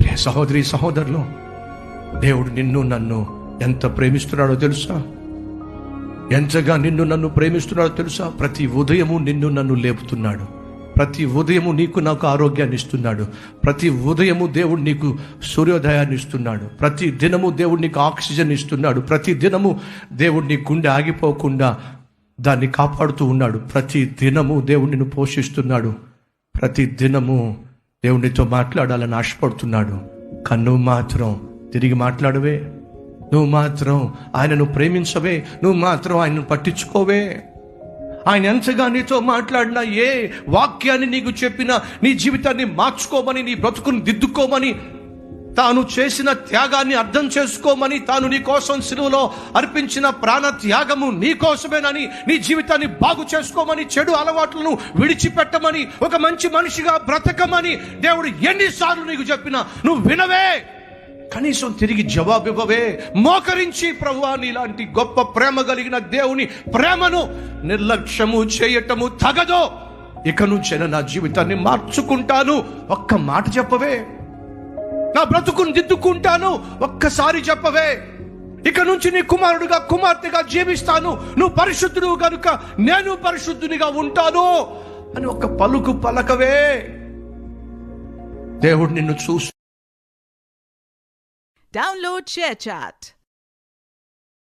ప్రియ సహోదరి సహోదరులు, దేవుడు నిన్ను నన్ను ఎంత ప్రేమిస్తున్నాడో తెలుసా? ఎంతగా నిన్ను నన్ను ప్రేమిస్తున్నాడో తెలుసా? ప్రతి ఉదయము నిన్ను నన్ను లేపుతున్నాడు. ప్రతి ఉదయము నీకు నాకు ఆరోగ్యాన్ని ఇస్తున్నాడు. ప్రతి ఉదయము దేవుడు నీకు సూర్యోదయాన్ని ఇస్తున్నాడు. ప్రతి దినము దేవుడు నీకు ఆక్సిజన్ ఇస్తున్నాడు. ప్రతి దినము దేవుడు నీ గుండె ఆగిపోకుండా దాన్ని కాపాడుతూ ఉన్నాడు. ప్రతి దినము దేవుడు నిన్ను పోషిస్తున్నాడు. ప్రతి దినము దేవుడితో మాట్లాడాలని ఆశపడుతున్నాడు. కానీ నువ్వు మాత్రం తిరిగి మాట్లాడవే, నువ్వు మాత్రం ఆయనను ప్రేమించవే, నువ్వు మాత్రం ఆయనను పట్టించుకోవే. ఆయన ఎంతగా నీతో మాట్లాడినా, ఏ వాక్యాన్ని నీకు చెప్పినా, నీ జీవితాన్ని మార్చుకోమని, నీ బ్రతుకుని దిద్దుకోమని, తాను చేసిన త్యాగాన్ని అర్థం చేసుకోమని, తాను నీ కోసం సిలువలో అర్పించిన ప్రాణ త్యాగము నీ కోసమేనని, నీ జీవితాన్ని బాగు చేసుకోమని, చెడు అలవాట్లను విడిచిపెట్టమని, ఒక మంచి మనిషిగా బ్రతకమని దేవుడు ఎన్నిసార్లు నీకు చెప్పినా నువ్వు వినవే. కనీసం తిరిగి జవాబు ఇవ్వవే. మోకరించి, ప్రభువా, నీలాంటి గొప్ప ప్రేమ కలిగిన దేవుని ప్రేమను నిర్లక్ష్యము చేయటము తగదో. ఇక నుంచైనా నా జీవితాన్ని మార్చుకుంటాను, ఒక్క మాట చెప్పవే. నా బ్రతుకుని దిద్దుకుంటాను, ఒక్కసారి చెప్పవే. ఇక నుంచి నీ కుమారుడుగా కుమార్తెగా జీవిస్తాను, నువ్వు పరిశుద్ధుడు కనుక నేను పరిశుద్ధునిగా ఉంటాను అని ఒక పలుకు పలకవే. దేవుడు నిన్ను చూస్తూ. Download ShareChat.